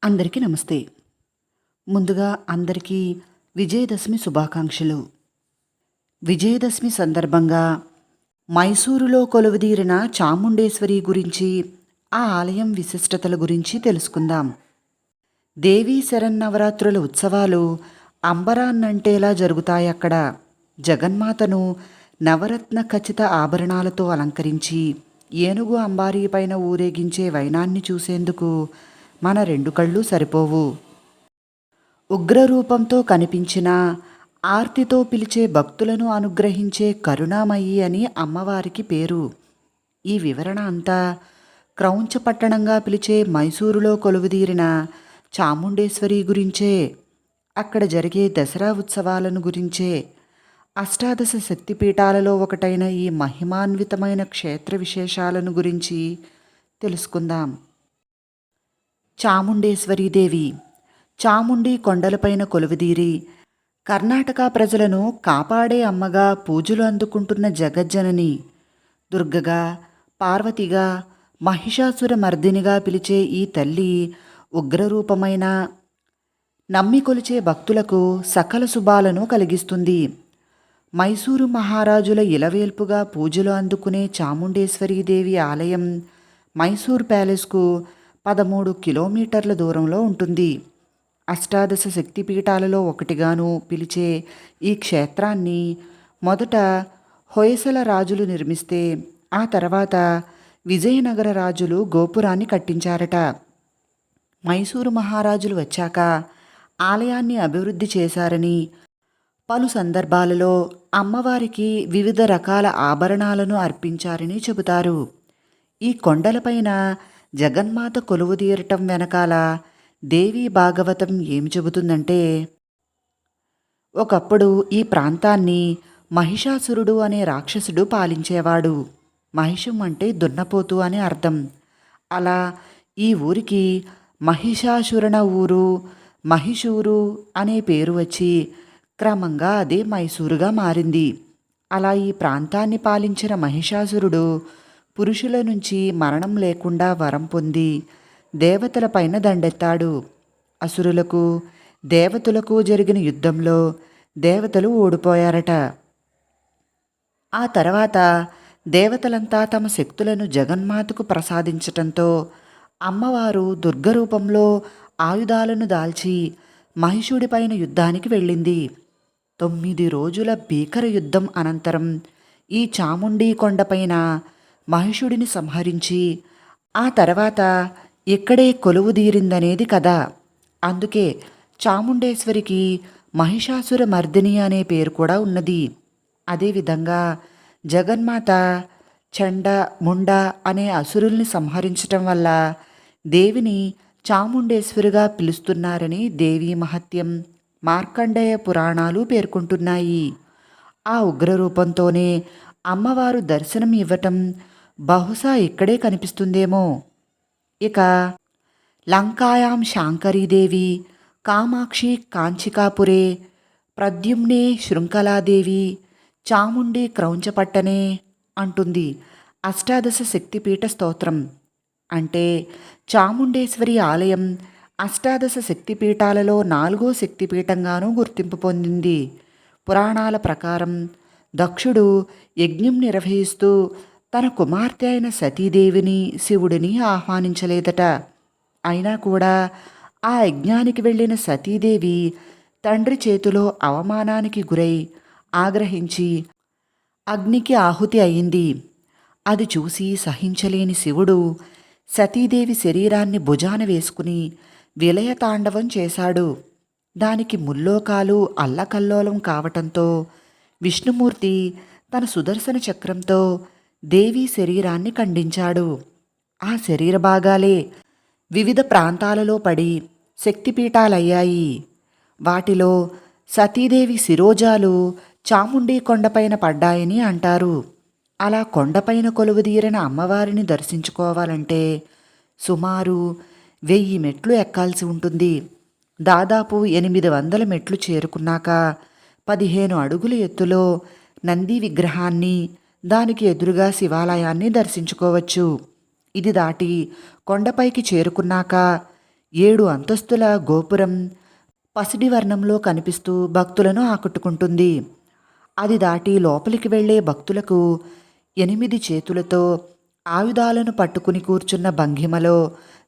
అందరికీ నమస్తే. ముందుగా అందరికీ విజయదశమి శుభాకాంక్షలు. విజయదశమి సందర్భంగా మైసూరులో కొలువుదీరిన చాముండేశ్వరి గురించి, ఆ ఆలయం విశిష్టతల గురించి తెలుసుకుందాం. దేవీ శరన్నవరాత్రుల ఉత్సవాలు అంబరాన్నంటేలా జరుగుతాయక్కడ. జగన్మాతను నవరత్న ఖచిత ఆభరణాలతో అలంకరించి ఏనుగు అంబారీపైన ఊరేగించే వైనాన్ని చూసేందుకు మన రెండు కళ్ళు సరిపోవు. ఉగ్రరూపంతో కనిపించిన, ఆర్తితో పిలిచే భక్తులను అనుగ్రహించే కరుణామయి అని అమ్మవారికి పేరు. ఈ వివరణ అంతా క్రౌంచపట్టణంగా పిలిచే మైసూరులో కొలువుదీరిన చాముండేశ్వరి గురించే, అక్కడ జరిగే దసరా ఉత్సవాలను గురించే, అష్టాదశ శక్తిపీఠాలలో ఒకటైన ఈ మహిమాన్వితమైన క్షేత్ర విశేషాలను గురించి తెలుసుకుందాం. చాముండేశ్వరీదేవి చాముండి కొండలపైన కొలువుదీరి కర్ణాటక ప్రజలను కాపాడే అమ్మగా పూజలు అందుకుంటున్న జగజ్జనని. దుర్గగా, పార్వతిగా, మహిషాసుర మర్దినిగా పిలిచే ఈ తల్లి ఉగ్రరూపమైన, నమ్మి కొలిచే భక్తులకు సకల శుభాలను కలిగిస్తుంది. మైసూరు మహారాజుల ఇలవేల్పుగా పూజలు అందుకునే చాముండేశ్వరీదేవి ఆలయం మైసూర్ ప్యాలెస్కు 13 కిలోమీటర్ల దూరంలో ఉంటుంది. అష్టాదశ శక్తిపీఠాలలో ఒకటిగాను పిలిచే ఈ క్షేత్రాన్ని మొదట హొయసల రాజులు నిర్మిస్తే, ఆ తర్వాత విజయనగర రాజులు గోపురాన్ని కట్టించారట. మైసూరు మహారాజులు వచ్చాక ఆలయాన్ని అభివృద్ధి చేశారని, పలు సందర్భాలలో అమ్మవారికి వివిధ రకాల ఆభరణాలను అర్పించారని చెబుతారు. ఈ కొండలపైన జగన్మాత కొలువుదీరటం వెనకాల దేవీ భాగవతం ఏమి చెబుతుందంటే, ఒకప్పుడు ఈ ప్రాంతాన్ని మహిషాసురుడు అనే రాక్షసుడు పాలించేవాడు. మహిషం అంటే దున్నపోతు అని అర్థం. అలా ఈ ఊరికి మహిషాసురణ ఊరు, మహిషూరు అనే పేరు వచ్చి క్రమంగా అదే మైసూరుగా మారింది. అలా ఈ ప్రాంతాన్ని పాలించిన మహిషాసురుడు పురుషుల నుంచి మరణం లేకుండా వరం పొంది దేవతలపైన దండెత్తాడు. అసురులకు, దేవతలకు జరిగిన యుద్ధంలో దేవతలు ఓడిపోయారట. ఆ తర్వాత దేవతలంతా తమ శక్తులను జగన్మాతకు ప్రసాదించటంతో అమ్మవారు దుర్గరూపంలో ఆయుధాలను దాల్చి మహిషుడిపైన యుద్ధానికి వెళ్ళింది. 9 రోజుల భీకర యుద్ధం అనంతరం ఈ చాముండి కొండపైన మహిషుడిని సంహరించి ఆ తర్వాత ఇక్కడే కొలువుదీరిందనేది కథ. అందుకే చాముండేశ్వరికి మహిషాసుర మర్దిని అనే పేరు కూడా ఉన్నది. అదేవిధంగా జగన్మాత చండ, ముండ అనే అసురుల్ని సంహరించటం వల్ల దేవిని చాముండేశ్వరిగా పిలుస్తున్నారని దేవీ మహత్యం, మార్కండేయ పురాణాలు పేర్కొంటున్నాయి. ఆ ఉగ్రరూపంతోనే అమ్మవారు దర్శనం ఇవ్వటం బహుశా ఇక్కడే కనిపిస్తుందేమో. ఇక లంకాయాం శాంకరీదేవి, కామాక్షి కాంచికాపురే, ప్రద్యుమ్నే శృంఖలాదేవి, చాముండి క్రౌంచపట్టనే అంటుంది అష్టాదశ శక్తిపీఠ స్తోత్రం. అంటే చాముండేశ్వరి ఆలయం అష్టాదశ శక్తిపీఠాలలో 4వ శక్తిపీఠంగానూ గుర్తింపు పొందింది. పురాణాల ప్రకారం దక్షుడు యజ్ఞం నిర్వహిస్తూ తన కుమార్తె అయిన సతీదేవిని, శివుడిని ఆహ్వానించలేదట. అయినా కూడా ఆ యజ్ఞానికి వెళ్ళిన సతీదేవి తండ్రి చేతిలో అవమానానికి గురై ఆగ్రహించి అగ్నికి ఆహుతి అయింది. అది చూసి సహించలేని శివుడు సతీదేవి శరీరాన్ని భుజాన వేసుకుని విలయతాండవం చేశాడు. దానికి ముల్లోకాలు అల్లకల్లోలం కావటంతో విష్ణుమూర్తి తన సుదర్శన చక్రంతో దేవి శరీరాన్ని ఖండించాడు. ఆ శరీర భాగాలే వివిధ ప్రాంతాలలో పడి శక్తిపీఠాలయ్యాయి. వాటిలో సతీదేవి శిరోజాలు చాముండి కొండపైన పడ్డాయని అంటారు. అలా కొండపైన కొలువుదీరిన అమ్మవారిని దర్శించుకోవాలంటే సుమారు 1000 మెట్లు ఎక్కాల్సి ఉంటుంది. దాదాపు 800 మెట్లు చేరుకున్నాక 15 అడుగుల ఎత్తులో నంది విగ్రహాన్ని, దానికి ఎదురుగా శివాలయాన్ని దర్శించుకోవచ్చు. ఇది దాటి కొండపైకి చేరుకున్నాక 7 అంతస్తుల గోపురం పసిడి వర్ణంలో కనిపిస్తూ భక్తులను ఆకట్టుకుంటుంది. అది దాటి లోపలికి వెళ్ళే భక్తులకు 8 చేతులతో ఆయుధాలను పట్టుకుని కూర్చున్న భంగిమలో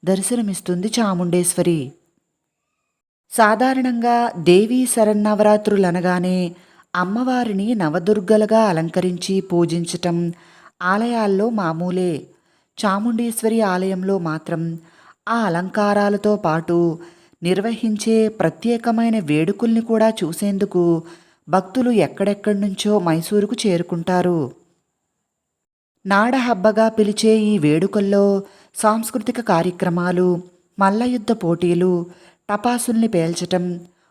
దర్శనమిస్తుంది చాముండేశ్వరి. సాధారణంగా దేవీ శరన్నవరాత్రులనగానే అమ్మవారిని నవదుర్గలుగా అలంకరించి పూజించటం ఆలయాల్లో మామూలే. చాముండేశ్వరి ఆలయంలో మాత్రం ఆ అలంకారాలతో పాటు నిర్వహించే ప్రత్యేకమైన వేడుకల్ని కూడా చూసేందుకు భక్తులు ఎక్కడెక్కడి నుంచో మైసూరుకు చేరుకుంటారు. నాడహబ్బగా పిలిచే ఈ వేడుకల్లో సాంస్కృతిక కార్యక్రమాలు, మల్లయుద్ధ పోటీలు, టపాసుల్ని పేల్చటం,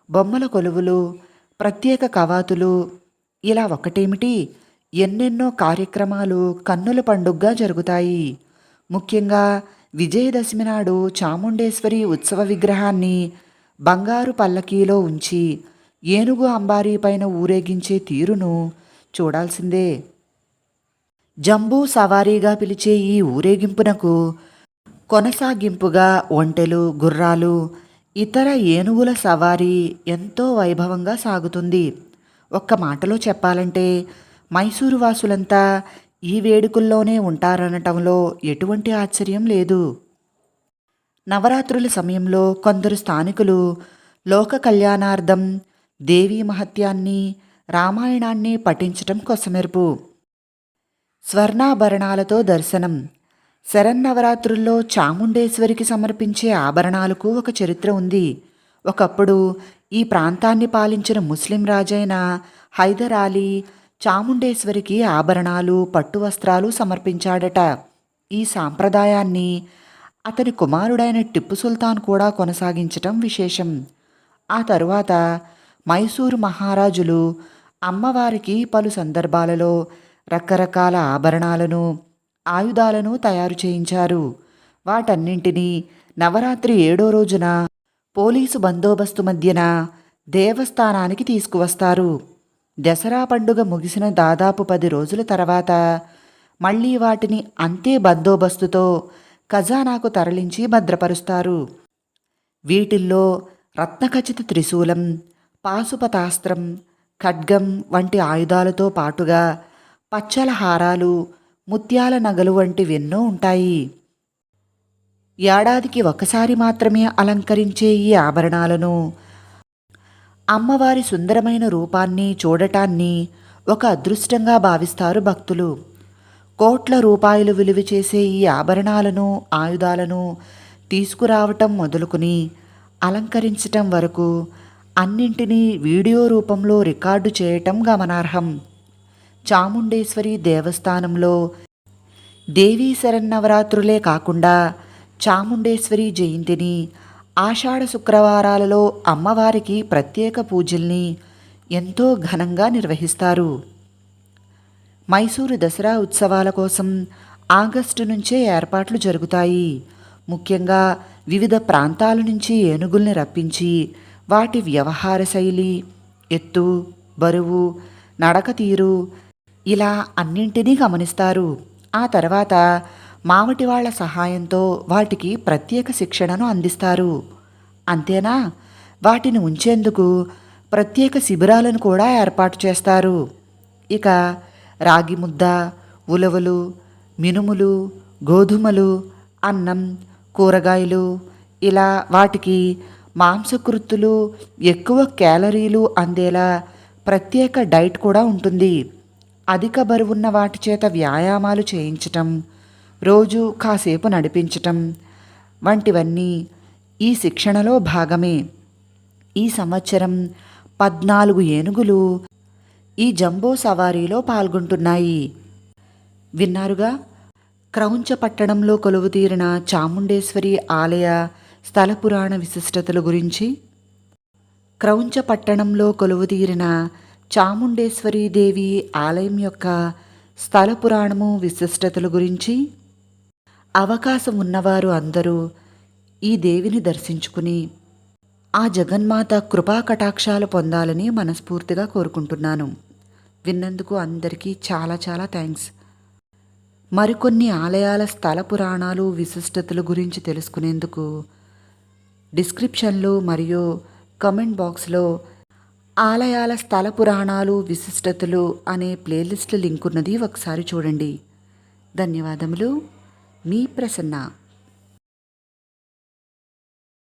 బొమ్మల కొలువులు, ప్రత్యేక కవాతులు, ఇలా ఒకటేమిటి ఎన్నెన్నో కార్యక్రమాలు కన్నుల పండుగగా జరుగుతాయి. ముఖ్యంగా విజయదశమి నాడు చాముండేశ్వరి ఉత్సవ విగ్రహాన్ని బంగారు పల్లకీలో ఉంచి ఏనుగు అంబారీ పైన ఊరేగించే తీరును చూడాల్సిందే. జంబూ సవారీగా పిలిచే ఈ ఊరేగింపునకు కొనసాగింపుగా ఒంటెలు, గుర్రాలు, ఇతర ఏనుగుల సవారీ ఎంతో వైభవంగా సాగుతుంది. ఒక్క మాటలో చెప్పాలంటే మైసూరు వాసులంతా ఈ వేడుకల్లోనే ఉంటారనటంలో ఎటువంటి ఆశ్చర్యం లేదు. నవరాత్రుల సమయంలో కొందరు స్థానికులు లోక కళ్యాణార్థం దేవీ మహత్యాన్ని, రామాయణాన్ని పఠించటం కొసమెరుపు. స్వర్ణాభరణాలతో దర్శనం. శరన్నవరాత్రుల్లో చాముండేశ్వరికి సమర్పించే ఆభరణాలకు ఒక చరిత్ర ఉంది. ఒకప్పుడు ఈ ప్రాంతాన్ని పాలించిన ముస్లిం రాజైన హైదర్ అలీ చాముండేశ్వరికి ఆభరణాలు, పట్టు వస్త్రాలు సమర్పించాడట. ఈ సాంప్రదాయాన్ని అతని కుమారుడైన టిప్పు సుల్తాన్ కూడా కొనసాగించటం విశేషం. ఆ తరువాత మైసూరు మహారాజులు అమ్మవారికి పలు సందర్భాలలో రకరకాల ఆభరణాలను, ఆయుధాలను తయారు చేయించారు. వాటన్నింటినీ నవరాత్రి 7వ రోజున పోలీసు బందోబస్తు మధ్యన దేవస్థానానికి తీసుకువస్తారు. దసరా పండుగ ముగిసిన దాదాపు 10 రోజుల తర్వాత మళ్ళీ వాటిని అంతే బందోబస్తుతో ఖజానాకు తరలించి భద్రపరుస్తారు. వీటిల్లో రత్నఖచిత త్రిశూలం, పాశుపతాస్త్రం, ఖడ్గం వంటి ఆయుధాలతో పాటుగా పచ్చల హారాలు, ముత్యాల నగలు వంటివెన్నో ఉంటాయి. ఏడాదికి ఒకసారి మాత్రమే అలంకరించే ఈ ఆభరణాలను, అమ్మవారి సుందరమైన రూపాన్ని చూడటాన్ని ఒక అదృష్టంగా భావిస్తారు భక్తులు. కోట్ల రూపాయలు విలువ చేసే ఈ ఆభరణాలను, ఆయుధాలను తీసుకురావటం మొదలుకుని అలంకరించటం వరకు అన్నింటినీ వీడియో రూపంలో రికార్డు చేయటం గమనార్హం. చాముండేశ్వరి దేవస్థానంలో దేవీ శరన్నవరాత్రులే కాకుండా చాముండేశ్వరి జయంతిని, ఆషాఢ శుక్రవారాలలో అమ్మవారికి ప్రత్యేక పూజల్ని ఎంతో ఘనంగా నిర్వహిస్తారు. మైసూరు దసరా ఉత్సవాల కోసం ఆగస్టు నుంచే ఏర్పాట్లు జరుగుతాయి. ముఖ్యంగా వివిధ ప్రాంతాల నుంచి ఏనుగుల్ని రప్పించి వాటి వ్యవహార శైలి, ఎత్తు, బరువు, నడక తీరు ఇలా అన్నింటినీ గమనిస్తారు. ఆ తర్వాత మావటి వాళ్ల సహాయంతో వాటికి ప్రత్యేక శిక్షణను అందిస్తారు. అంతేనా, వాటిని ఉంచేందుకు ప్రత్యేక శిబిరాలను కూడా ఏర్పాటు చేస్తారు. ఇక రాగి ముద్ద, ఉలవలు, మినుములు, గోధుమలు, అన్నం, కూరగాయలు ఇలా వాటికి మాంసకృత్తులు, ఎక్కువ క్యాలరీలు అందేలా ప్రత్యేక డైట్ కూడా ఉంటుంది. అధిక బరువున్న వాటి చేత వ్యాయామాలు చేయించటం, రోజు కాసేపు నడిపించటం వంటివన్నీ ఈ శిక్షణలో భాగమే. ఈ సంవత్సరం 14 ఏనుగులు ఈ జంబో సవారీలో పాల్గొంటున్నాయి. విన్నారుగా క్రౌంచ పట్టణంలో కొలువుతీరిన చాముండేశ్వరి ఆలయ స్థల పురాణ విశిష్టతల గురించి. క్రౌంచ పట్టణంలో కొలువుతీరిన చాముండేశ్వరి దేవి ఆలయం యొక్క స్థల పురాణము విశిష్టతల గురించి అవకాశం ఉన్నవారు అందరూ ఈ దేవిని దర్శించుకుని ఆ జగన్మాత కృపా కటాక్షాలు పొందాలని మనస్ఫూర్తిగా కోరుకుంటున్నాను. విన్నందుకు అందరికీ చాలా చాలా థ్యాంక్స్. మరికొన్ని ఆలయాల స్థల పురాణాలు, విశిష్టతల గురించి తెలుసుకునేందుకు డిస్క్రిప్షన్లో మరియు కామెంట్ బాక్స్లో ఆలయాల స్థల పురాణాలు విశిష్టతలు అనే ప్లేలిస్ట్ లింక్ ఉన్నది, ఒకసారి చూడండి. ధన్యవాదములు. మీ ప్రసన్న.